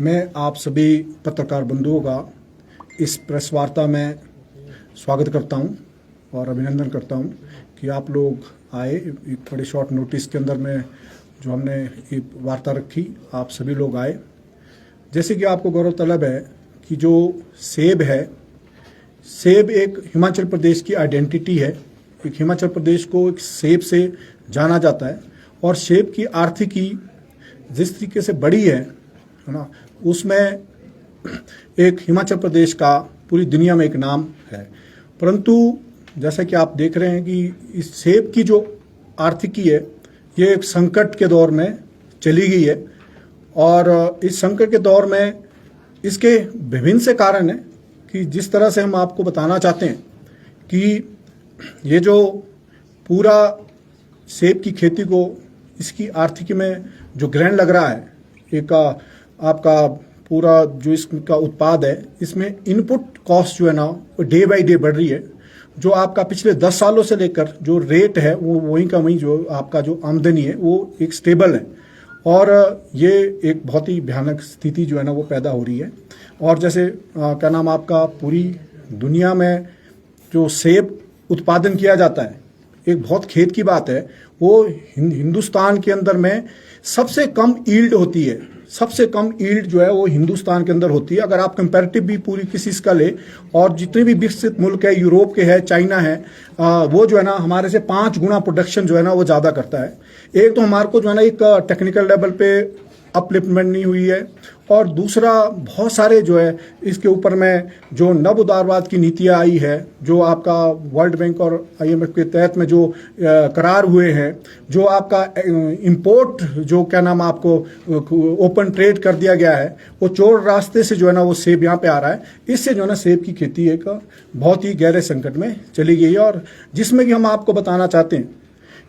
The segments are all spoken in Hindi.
मैं आप सभी पत्रकार बंधुओं का इस प्रेस वार्ता में स्वागत करता हूं और अभिनंदन करता हूं कि आप लोग आए। एक बड़े शॉर्ट नोटिस के अंदर में जो हमने ये वार्ता रखी, आप सभी लोग आए। जैसे कि आपको गौरव तलब है कि जो सेब है, सेब एक हिमाचल प्रदेश की आइडेंटिटी है। एक हिमाचल प्रदेश को एक सेब से जाना जाता है और सेब की आर्थिकी जिस तरीके से बढ़ी है ना, उसमें एक हिमाचल प्रदेश का पूरी दुनिया में एक नाम है। परंतु जैसा कि आप देख रहे हैं कि इस सेब की जो आर्थिकी है, ये एक संकट के दौर में चली गई है और इस संकट के दौर में इसके विभिन्न से कारण है कि जिस तरह से हम आपको बताना चाहते हैं कि ये जो पूरा सेब की खेती को, इसकी आर्थिकी में जो ग्रहण लग रहा है, एक आपका पूरा जो इसका उत्पाद है, इसमें इनपुट कॉस्ट जो है ना, वो डे बाय डे बढ़ रही है। जो आपका पिछले 10 सालों से लेकर जो रेट है, वो वहीं का वहीं जो आपका जो आमदनी है वो एक स्टेबल है और ये एक बहुत ही भयानक स्थिति जो है ना वो पैदा हो रही है। और जैसे क्या नाम आपका पूरी दुनिया में जो सेब उत्पादन किया जाता है, एक बहुत खेत की बात है, वो हिंदुस्तान के अंदर में सबसे कम ईल्ड होती है। सबसे कम ईल्ड जो है वो हिंदुस्तान के अंदर होती है। अगर आप कंपैरेटिव भी पूरी किसी इसका ले, और जितने भी विकसित मुल्क है, यूरोप के है, चाइना है, वो जो है ना हमारे से 5 गुना प्रोडक्शन जो है ना वो ज़्यादा करता है। एक तो हमारे को जो है ना एक टेक्निकल लेवल पे अपलिफ्टमेंट नहीं हुई है, और दूसरा बहुत सारे जो है इसके ऊपर में जो नव उदारवाद की नीतियाँ आई है, जो आपका वर्ल्ड बैंक और IMF के तहत में जो करार हुए हैं, जो आपका इंपोर्ट जो क्या नाम आपको ओपन ट्रेड कर दिया गया है, वो चोर रास्ते से जो है ना वो सेब यहाँ पे आ रहा है। इससे जो है ना सेब की खेती एक बहुत ही गहरे संकट में चली गई है। और जिसमें कि हम आपको बताना चाहते हैं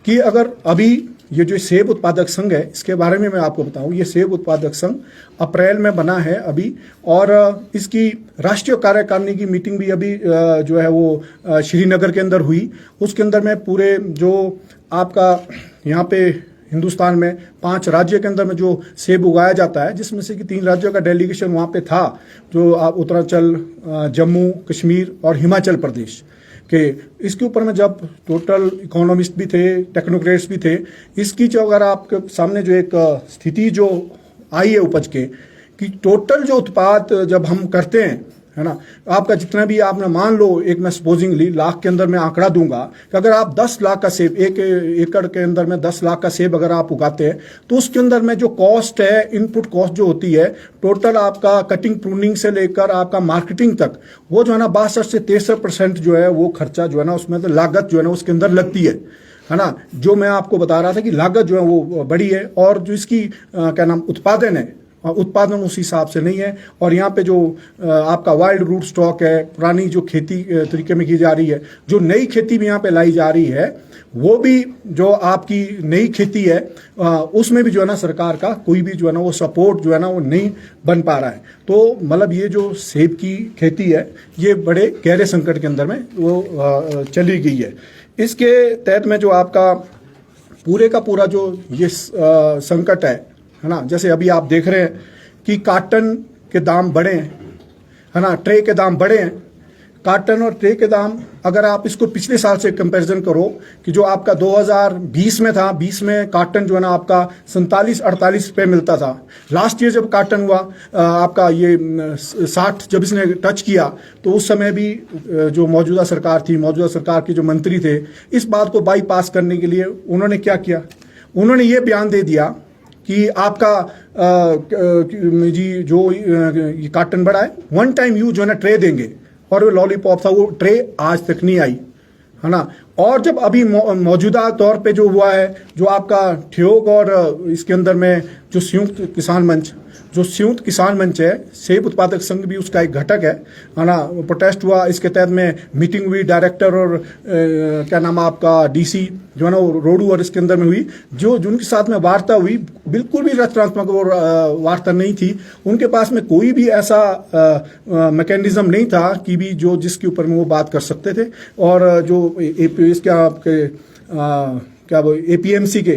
कि अगर अभी ये जो सेब उत्पादक संघ है, इसके बारे में मैं आपको बताऊं, ये सेब उत्पादक संघ अप्रैल में बना है अभी, और इसकी राष्ट्रीय कार्यकारिणी की मीटिंग भी अभी जो है वो श्रीनगर के अंदर हुई। उसके अंदर में पूरे जो आपका यहाँ पे हिंदुस्तान में 5 राज्य के अंदर में जो सेब उगाया जाता है, जिसमें से कि 3 राज्यों का डेलीगेशन वहाँ पे था, जो उत्तरांचल, जम्मू कश्मीर और हिमाचल प्रदेश के। इसके ऊपर में जब टोटल इकोनॉमिस्ट भी थे, टेक्नोक्रेट्स भी थे, इसकी जो अगर आपके सामने जो एक स्थिति जो आई है उपज के, कि टोटल जो उत्पाद जब हम करते हैं, है ना, आपका जितना भी आपने मान लो, एक मैं सपोजिंगली लाख के अंदर मैं आंकड़ा दूंगा कि अगर आप 10 लाख का सेब, एक एकड़ के अंदर में 10 लाख का सेब अगर आप उगाते हैं, तो उसके अंदर में जो कॉस्ट है, इनपुट कॉस्ट जो होती है, टोटल आपका कटिंग प्रूनिंग से लेकर आपका मार्केटिंग तक, वो जो है ना 62 से 63% जो है वो खर्चा जो है ना, उसमें तो लागत जो है ना उसके अंदर लगती है ना। जो मैं आपको बता रहा था कि लागत जो है वो बड़ी है, और जो इसकी क्या नाम उत्पादन है, उत्पादन उस हिसाब से नहीं है। और यहाँ पे जो आपका वाइल्ड रूट स्टॉक है, पुरानी जो खेती तरीके में की जा रही है, जो नई खेती भी यहाँ पे लाई जा रही है, वो भी जो आपकी नई खेती है उसमें भी जो है ना सरकार का कोई भी जो है ना वो सपोर्ट जो है ना वो नहीं बन पा रहा है। तो मतलब ये जो सेब की खेती है, ये बड़े गहरे संकट के अंदर में वो चली गई है। इसके तहत में जो आपका पूरे का पूरा जो ये संकट है ना, जैसे अभी आप देख रहे हैं कि काटन के दाम बढ़े हैं, है ना, ट्रे के दाम बढ़े हैं। काटन और ट्रे के दाम अगर आप इसको पिछले साल से कंपैरिजन करो कि जो आपका 2020 में था, 20 में काटन जो है ना आपका 47-48 रुपये मिलता था। लास्ट ईयर जब काटन हुआ आपका ये 60 जब इसने टच किया, तो उस समय भी जो मौजूदा सरकार थी, मौजूदा सरकार के जो मंत्री थे, इस बात को बाईपास करने के लिए उन्होंने क्या किया, उन्होंने ये बयान दे दिया कि आपका जी जो ये काटन बढ़ा है, 1 टाइम यूज जो है ना ट्रे देंगे, और वो लॉलीपॉप था, वो ट्रे आज तक नहीं आई, है ना। और जब अभी मौजूदा तौर पे जो हुआ है, जो आपका ठियोग और इसके अंदर में जो संयुक्त किसान मंच है, सेब उत्पादक संघ भी उसका एक घटक है ना, प्रोटेस्ट हुआ। इसके तहत में मीटिंग हुई, डायरेक्टर और क्या नाम आपका DC जो है ना रोडू और इसके अंदर में हुई। जो जिनके साथ में वार्ता हुई, बिल्कुल भी रचनात्मक वार्ता नहीं थी। उनके पास में कोई भी ऐसा मैकेनिज्म नहीं था कि भी जो जिसके ऊपर में वो बात कर सकते थे। और जो इसके आपके क्या वो एपीएमसी के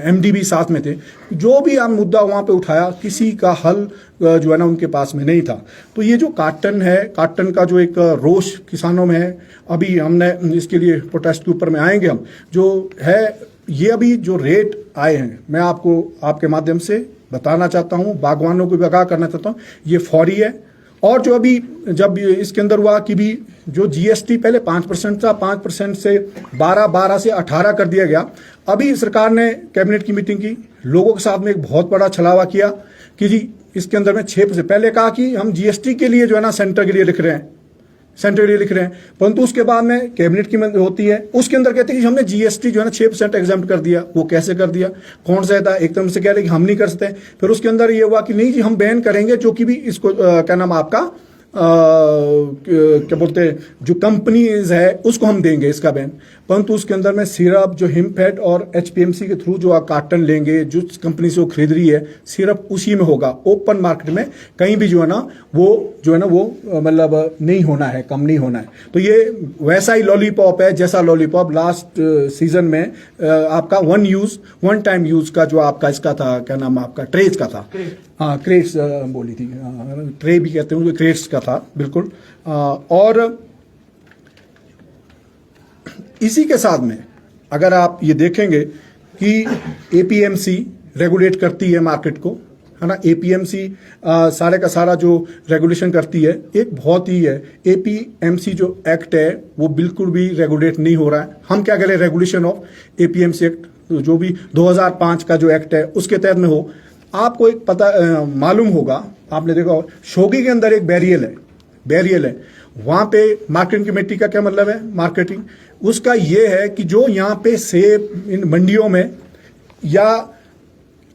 एमडी भी साथ में थे। जो भी हम मुद्दा वहाँ पे उठाया, किसी का हल जो है ना उनके पास में नहीं था। तो ये जो काटन है, काटन का जो एक रोष किसानों में है, अभी हमने इसके लिए प्रोटेस्ट के ऊपर में आएंगे हम, जो है ये अभी जो रेट आए हैं, मैं आपको आपके माध्यम से बताना चाहता हूँ, बागवानों को भी आगाह करना चाहता हूँ, ये फौरी है। और जो अभी जब इसके अंदर हुआ कि भी जो जीएसटी पहले 5% था, 5% से 12 से 18 कर दिया गया। अभी सरकार ने कैबिनेट की मीटिंग की, लोगों के साथ में एक बहुत बड़ा छलावा किया कि जी इसके अंदर में 6%, पहले कहा कि हम जीएसटी के लिए जो है ना सेंटर के लिए लिख रहे हैं, परंतु उसके बाद में कैबिनेट की होती है, उसके अंदर कहते हैं कि हमने जीएसटी जो है ना 6% एग्जाम्प्ट कर दिया। वो कैसे कर दिया, कौन सा था, एकदम से कह रहे कि हम नहीं कर सकते। फिर उसके अंदर ये हुआ कि नहीं जी हम बैन करेंगे, जो कि भी इसको क्या नाम आपका क्या बोलते हैं, जो कंपनीज है उसको हम देंगे इसका बैन। परंतु उसके अंदर में सिर्फ जो हिमफेड और एचपीएमसी के थ्रू जो आप काटन लेंगे, जो कंपनी से वो खरीद रही है, सिर्फ उसी में होगा। ओपन मार्केट में कहीं भी जो है ना वो मतलब नहीं होना है, कम नहीं होना है। तो ये वैसा ही लॉलीपॉप है जैसा लॉलीपॉप लास्ट सीजन में आपका वन टाइम यूज का जो आपका इसका था, क्या नाम आपका, ट्रेज का था, हाँ क्रेट्स बोली थी, ट्रे भी कहते हैं, क्रेट्स का था बिल्कुल। और इसी के साथ में अगर आप ये देखेंगे कि एपीएमसी रेगुलेट करती है मार्केट को, है ना, एपीएमसी सारे का सारा जो रेगुलेशन करती है, एक बहुत ही है। एपीएमसी जो एक्ट है वो बिल्कुल भी रेगुलेट नहीं हो रहा है। हम क्या करें, रेगुलेशन ऑफ एपीएमसी एक्ट, जो भी 2005 का जो एक्ट है उसके तहत में हो। आपको एक पता मालूम होगा, आपने देखा हो, शोगी के अंदर एक बैरियल है, वहां पे मार्केटिंग कमेटी का क्या मतलब है, मार्केटिंग उसका ये है कि जो यहाँ पे सेब इन मंडियों में या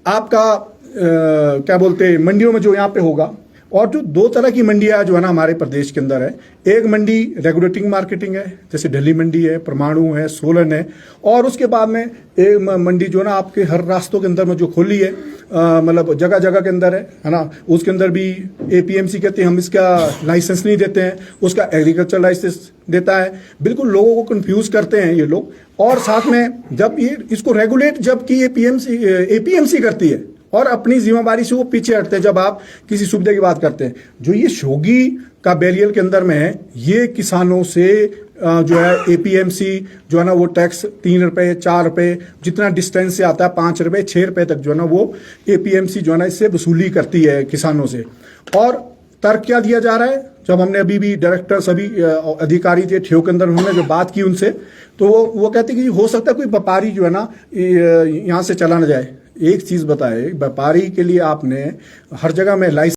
आपका क्या बोलते हैं मंडियों में जो यहाँ पे होगा, और जो दो तरह की मंडियां जो है ना हमारे प्रदेश के अंदर है, एक मंडी रेगुलेटिंग मार्केटिंग है, जैसे दिल्ली मंडी है, परमाणु है, सोलन है, और उसके बाद में एक मंडी जो है ना आपके हर रास्तों के अंदर में जो खोली है, मतलब जगह जगह के अंदर है ना, उसके अंदर भी एपीएमसी कहते हैं हम इसका लाइसेंस नहीं देते हैं, उसका एग्रीकल्चर लाइसेंस देता है। बिल्कुल लोगों को कंफ्यूज करते हैं ये लोग। और साथ में जब ये इसको रेगुलेट जबकि एपीएमसी करती है और अपनी जिम्मेदारी से वो पीछे हटते हैं जब आप किसी सुविधा की बात करते हैं। जो ये शोगी का बैरियल के अंदर में है, ये किसानों से जो है एपीएमसी जो है ना वो टैक्स 3 रुपए 4 रुपए जितना डिस्टेंस से आता है, 5 रुपए 6 रुपए तक जो है ना वो एपीएमसी जो है ना इससे वसूली करती है किसानों से। और तर्क क्या दिया जा रहा है, जब हमने अभी भी डायरेक्टर सभी अधिकारी थे ठेव के अंदर, हमने जो बात की उनसे, तो वो कहते कि हो सकता है कोई व्यापारी जो है ना यहाँ से चला न जाए। एक चीज बताए, व्यापारी के लिए आपने हर जगह में लाइसेंस